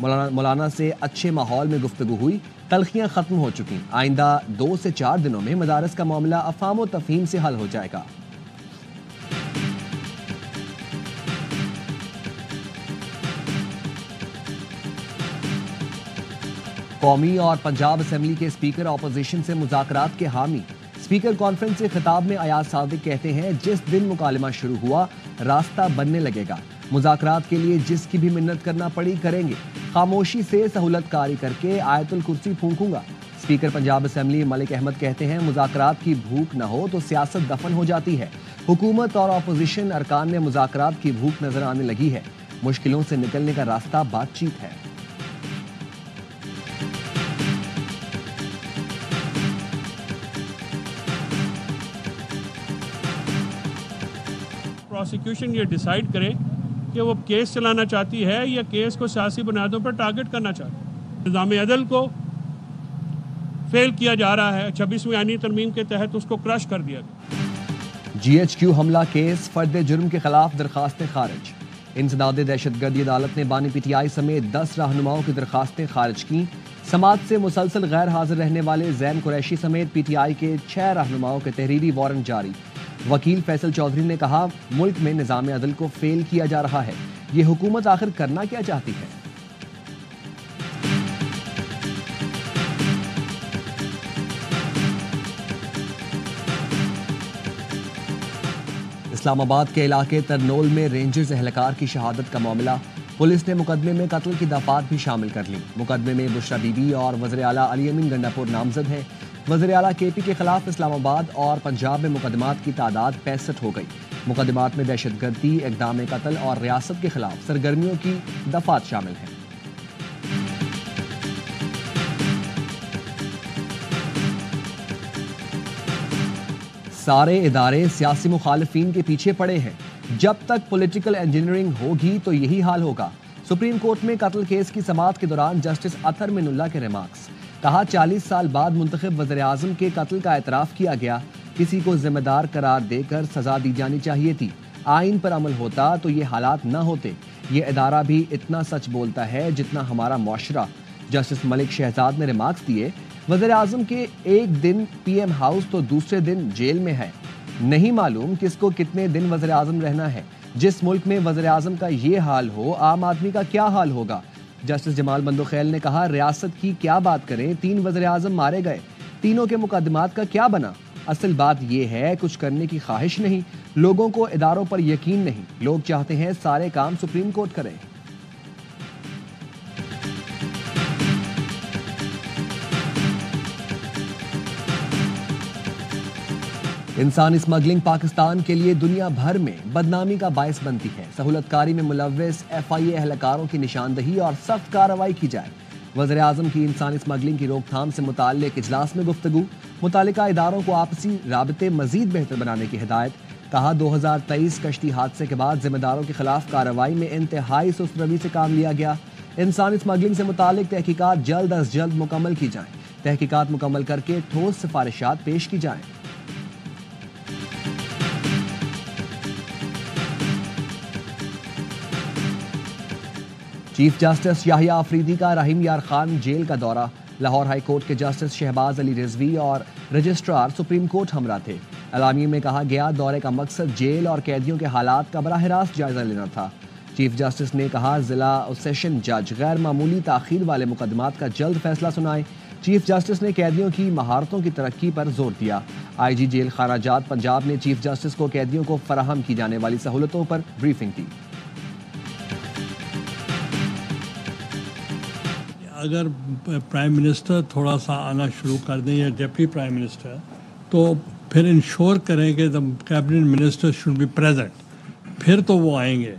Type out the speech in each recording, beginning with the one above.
مولانا سے اچھے ماحول میں گفتگو ہوئی، تلخیاں ختم ہو چکی، آئندہ 2 سے 4 دنوں میں مدارس کا معاملہ افہام و تفہیم سے حل ہو جائے گا۔ قومی اور پنجاب اسمبلی کے اسپیکر اپوزیشن سے مذاکرات کے حامی، اسپیکر کانفرنس سے خطاب میں ایاز صادق کہتے ہیں جس دن مکالمہ شروع ہوا راستہ بننے لگے گا، مذاکرات کے لیے جس کی بھی منت کرنا پڑی کریں گے، خاموشی سے سہولت کاری کر کے آیت الکرسی پھونکوں گا۔ اسپیکر پنجاب اسمبلی ملک احمد کہتے ہیں مذاکرات کی بھوک نہ ہو تو سیاست دفن ہو جاتی ہے، حکومت اور اپوزیشن ارکان میں مذاکرات کی بھوک نظر آنے لگی ہے، مشکلوں سے نکلنے کا راستہ بات چیت ہے۔ پروسیکیوشن یہ ڈیسائیڈ کرے کہ وہ کیس چلانا چاہتی ہے یا کیس کو سیاسی بنیادوں پر ٹارگٹ کرنا چاہتی ہے۔ نظام عدل کو فیل کیا جا رہا ہے، 26ویں آئینی ترمیم کے تحت اس کو کرش کر دیا گیا۔ جی ایچ کیو حملہ کیس فرد جرم کے خلاف درخواستیں خارج، انسداد دہشت گردی عدالت نے بانی پی ٹی آئی سمیت 10 رہنماؤں کی درخواستیں خارج کیں۔ سماعت سے مسلسل غیر حاضر رہنے والے زین قریشی سمیت پی ٹی آئی کے 6 رہنماؤں کے تحریری وارنٹ جاری۔ وکیل فیصل چودھری نے کہا ملک میں نظام عدل کو فیل کیا جا رہا ہے، یہ حکومت آخر کرنا کیا چاہتی ہے؟ اسلام آباد کے علاقے ترنول میں رینجرز اہلکار کی شہادت کا معاملہ، پولیس نے مقدمے میں قتل کی دفعات بھی شامل کر لیں۔ مقدمے میں بشرا بی بی اور وزیر اعلیٰ علی امین گنڈا پور نامزد ہیں۔ وزیر اعلیٰ کے پی کے خلاف اسلام آباد اور پنجاب میں مقدمات کی تعداد 65 ہو گئی۔ مقدمات میں دہشت گردی، اقدام قتل اور ریاست کے خلاف سرگرمیوں کی دفعات شامل ہیں۔ سارے ادارے سیاسی مخالفین کے پیچھے پڑے ہیں، جب تک پولیٹیکل انجینئرنگ ہوگی تو یہی حال ہوگا۔ سپریم کورٹ میں قتل کیس کی سماعت کے دوران جسٹس اطہر من اللہ کے ریمارکس، کہا 40 سال بعد منتخب وزیر اعظم کے قتل کا اعتراف کیا گیا، کسی کو ذمہ دار قرار دے کر سزا دی جانی چاہیے تھی، آئین پر عمل ہوتا تو یہ حالات نہ ہوتے، یہ ادارہ بھی اتنا سچ بولتا ہے جتنا ہمارا معاشرہ۔ جسٹس ملک شہزاد نے ریمارکس دیے، وزیر اعظم کے ایک دن پی ایم ہاؤس تو دوسرے دن جیل میں ہے، نہیں معلوم کس کو کتنے دن وزیر اعظم رہنا ہے۔ جس ملک میں وزیر اعظم کا یہ حال ہو، عام آدمی کا کیا حال ہوگا؟ جسٹس جمال بندوخیل نے کہا ریاست کی کیا بات کریں، 3 وزیر اعظم مارے گئے، تینوں کے مقدمات کا کیا بنا؟ اصل بات یہ ہے کچھ کرنے کی خواہش نہیں، لوگوں کو اداروں پر یقین نہیں، لوگ چاہتے ہیں سارے کام سپریم کورٹ کرے۔ انسانی اسمگلنگ پاکستان کے لیے دنیا بھر میں بدنامی کا باعث بنتی ہے، سہولت کاری میں ملوث ایف آئی اے اہلکاروں کی نشاندہی اور سخت کارروائی کی جائے۔ وزیر اعظم کی انسانی اسمگلنگ کی روک تھام سے متعلق اجلاس میں گفتگو، متعلقہ اداروں کو آپسی رابطے مزید بہتر بنانے کی ہدایت، کہا 2023 کشتی حادثے کے بعد ذمہ داروں کے خلاف کارروائی میں انتہائی سست روی سے کام لیا گیا، انسانی اسمگلنگ سے متعلق تحقیقات جلد از جلد مکمل کی جائیں، تحقیقات مکمل کر کے ٹھوس سفارشات پیش کی جائیں۔ چیف جسٹس یحییٰ آفریدی کا رحیم یار خان جیل کا دورہ، لاہور ہائی کورٹ کے جسٹس شہباز علی رضوی اور رجسٹرار سپریم کورٹ ہمراہ تھے۔ اعلامیے میں کہا گیا دورے کا مقصد جیل اور قیدیوں کے حالات کا براہ راست جائزہ لینا تھا۔ چیف جسٹس نے کہا ضلع اور سیشن جج غیر معمولی تاخیر والے مقدمات کا جلد فیصلہ سنائیں۔ چیف جسٹس نے قیدیوں کی مہارتوں کی ترقی پر زور دیا۔ آئی جی جیل خانہ جات پنجاب نے چیف جسٹس کو قیدیوں کو فراہم کی جانے والی سہولتوں پر بریفنگ دی۔ اگر پرائم منسٹر تھوڑا سا آنا شروع کر دیں یا ڈپٹی پرائم منسٹر، تو پھر انشور کریں کہ cabinet minister should be present, پھر تو وہ آئیں گے،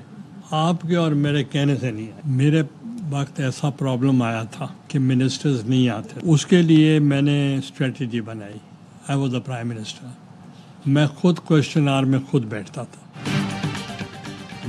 آپ کے اور میرے کہنے سے نہیں آئے۔ میرے وقت ایسا پرابلم آیا تھا کہ منسٹرز نہیں آتے، اس کے لیے میں نے اسٹریٹجی بنائی، I was the prime minister, میں خود کوشچن آور میں خود بیٹھتا تھا۔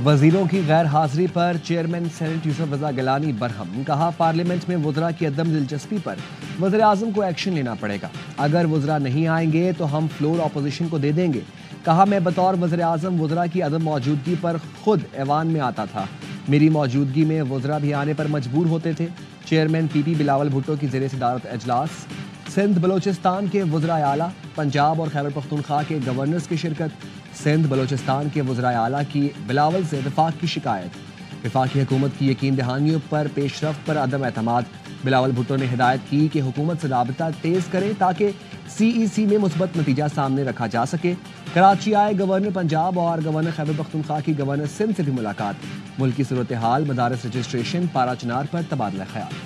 وزیروں کی غیر حاضری پر چیئرمین سینیٹ یوسف رضا گیلانی برہم، کہا پارلیمنٹ میں وزراء کی عدم دلچسپی پر وزیر اعظم کو ایکشن لینا پڑے گا، اگر وزراء نہیں آئیں گے تو ہم فلور اپوزیشن کو دے دیں گے۔ کہا میں بطور وزیر اعظم وزراء کی عدم موجودگی پر خود ایوان میں آتا تھا، میری موجودگی میں وزراء بھی آنے پر مجبور ہوتے تھے۔ چیئرمین پی پی بلاول بھٹو کی زیر صدارت اجلاس۔ سندھ بلوچستان کے وزراء اعلیٰ، پنجاب اور خیبر پختونخوا کے گورنرز کی شرکت۔ سندھ بلوچستان کے وزراء اعلیٰ کی بلاول سے وفاق کی شکایت۔ وفاقی حکومت کی یقین دہانیوں پر پیش رفت پر عدم اعتماد۔ بلاول بھٹو نے ہدایت کی کہ حکومت سے رابطہ تیز کرے تاکہ سی ای سی میں مثبت نتیجہ سامنے رکھا جا سکے۔ کراچی آئے گورنر پنجاب اور گورنر خیبر پختونخوا کی گورنر سندھ سے بھی ملاقات۔ ملکی صورتحال، مدارس رجسٹریشن، پارا چنار پر تبادلہ خیال۔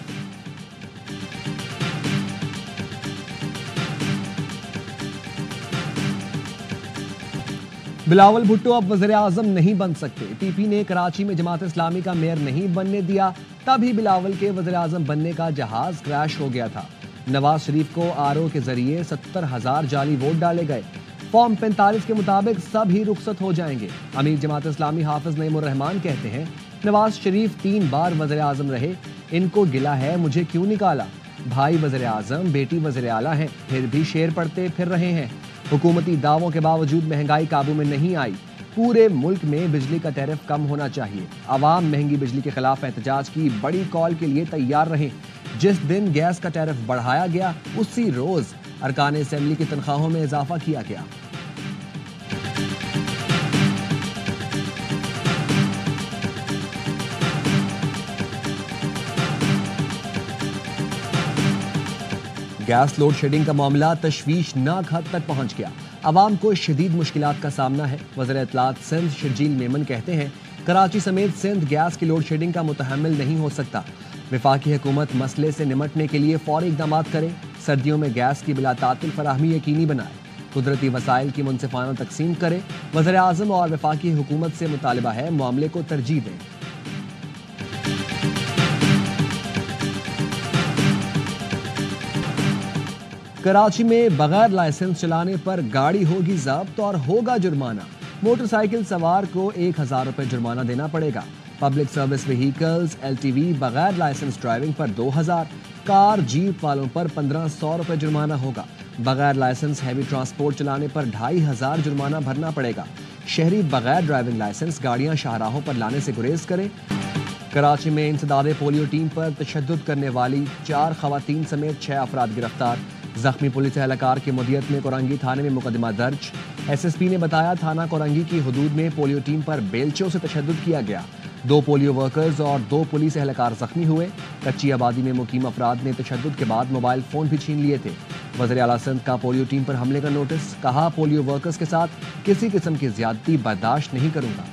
بلاول بھٹو اب وزیر اعظم نہیں بن سکتے۔ پی پی نے کراچی میں جماعت اسلامی کا میئر نہیں بننے دیا، تبھی بلاول کے وزیر اعظم بننے کا جہاز کریش ہو گیا تھا۔ نواز شریف کو آر او کے ذریعے 70,000 جعلی ووٹ ڈالے گئے۔ فارم 45 کے مطابق سب ہی رخصت ہو جائیں گے۔ امیر جماعت اسلامی حافظ نعیم الرحمان کہتے ہیں نواز شریف 3 بار وزیر اعظم رہے، ان کو گلہ ہے مجھے کیوں نکالا۔ بھائی وزیر اعظم، بیٹی وزیر اعلیٰ ہیں، پھر بھی شعر پڑھتے پھر رہے ہیں۔ حکومتی دعووں کے باوجود مہنگائی قابو میں نہیں آئی۔ پورے ملک میں بجلی کا ٹیرف کم ہونا چاہیے۔ عوام مہنگی بجلی کے خلاف احتجاج کی بڑی کال کے لیے تیار رہیں۔ جس دن گیس کا ٹیرف بڑھایا گیا اسی روز ارکان اسمبلی کی تنخواہوں میں اضافہ کیا گیا۔ گیس لوڈ شیڈنگ کا معاملہ تشویشناک حد تک پہنچ گیا۔ عوام کو شدید مشکلات کا سامنا ہے۔ وزیر اطلاعات سندھ شرجیل میمن کہتے ہیں کراچی سمیت سندھ گیس کی لوڈ شیڈنگ کا متحمل نہیں ہو سکتا۔ وفاقی حکومت مسئلے سے نمٹنے کے لیے فوری اقدامات کرے۔ سردیوں میں گیس کی بلا تعطل فراہمی یقینی بنائے۔ قدرتی وسائل کی منصفانہ تقسیم کرے۔ وزیر اعظم اور وفاقی حکومت سے مطالبہ ہے معاملے کو ترجیح دیں۔ کراچی میں بغیر لائسنس چلانے پر گاڑی ہوگی ضبط اور ہوگا جرمانہ۔ موٹر سائیکل سوار کو 1,000 روپے جرمانہ دینا پڑے گا۔ Public service vehicles L T V بغیر لائسنس ڈرائیونگ پر 2,000، کار جیپ والوں پر 1,500 روپے جرمانہ ہوگا۔ بغیر لائسنس ہیوی ٹرانسپورٹ چلانے پر 2,500 جرمانہ بھرنا پڑے گا۔ شہری بغیر ڈرائیونگ لائسنس گاڑیاں شاہراہوں پر لانے سے گریز کریں۔ کراچی میں انسداد پولیو ٹیم پر تشدد کرنے والی 4 خواتین سمیت 6 افراد گرفتار۔ زخمی پولیس اہلکار کی مدیت میں کورنگی تھانے میں مقدمہ درج۔ ایس ایس پی نے بتایا تھانہ کورنگی کی حدود میں پولیو ٹیم پر بیلچوں سے تشدد کیا گیا۔ 2 پولیو ورکرز اور 2 پولیس اہلکار زخمی ہوئے۔ کچی آبادی میں مقیم افراد نے تشدد کے بعد موبائل فون بھی چھین لیے تھے۔ وزیر اعلیٰ سندھ کا پولیو ٹیم پر حملے کا نوٹس، کہا پولیو ورکرز کے ساتھ کسی قسم کی زیادتی برداشت نہیں کروں گا۔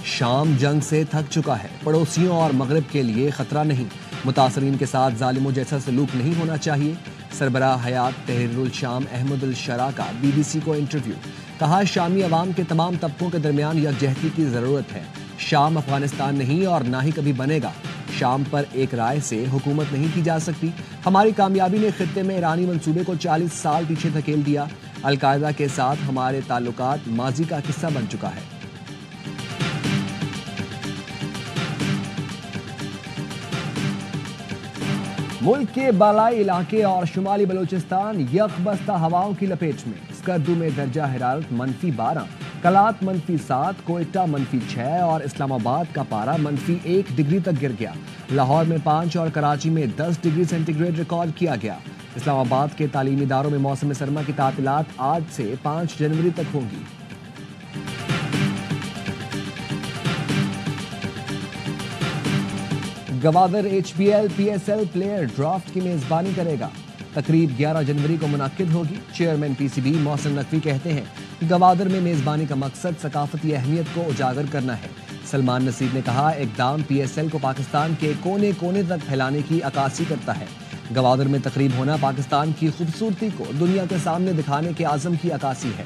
شام جنگ سے تھک چکا ہے، پڑوسیوں اور مغرب کے لیے خطرہ نہیں، متاثرین کے ساتھ ظالموں جیسا سلوک نہیں ہونا چاہیے۔ سربراہ حیات تحریر الشام احمد الشرا کا بی بی سی کو انٹرویو، کہا شامی عوام کے تمام طبقوں کے درمیان یکجہتی کی ضرورت ہے۔ شام افغانستان نہیں اور نہ ہی کبھی بنے گا۔ شام پر ایک رائے سے حکومت نہیں کی جا سکتی۔ ہماری کامیابی نے خطے میں ایرانی منصوبے کو 40 سال پیچھے دھکیل دیا۔ القاعدہ کے ساتھ ہمارے تعلقات ماضی کا قصہ بن چکا ہے۔ ملک کے بالائی علاقے اور شمالی بلوچستان یکبستہ ہواؤں کی لپیٹ میں۔ اسکردو میں درجہ حرارت -12، کلات -7، کوئٹہ -6 اور اسلام آباد کا پارہ -1 ڈگری تک گر گیا۔ لاہور میں 5 اور کراچی میں 10 ڈگری سینٹی گریڈ ریکارڈ کیا گیا۔ اسلام آباد کے تعلیمی اداروں میں موسم سرما کی تعطیلات آج سے 5 جنوری تک ہوں گی۔ Gwadar H P L P S L player draft کی میزبانی کرے گا۔ تقریب 11 جنوری کو منعقد ہوگی۔ Chairman P C B Mohsin Naqvi کہتے ہیں گوادر میں میزبانی کا مقصد ثقافتی اہمیت کو اجاگر کرنا ہے۔ سلمان نصیر نے کہا اقدام پی ایس ایل کو پاکستان کے کونے کونے تک پھیلانے کی عکاسی کرتا ہے۔ گوادر میں تقریب ہونا پاکستان کی خوبصورتی کو دنیا کے سامنے دکھانے کے عزم کی عکاسی ہے۔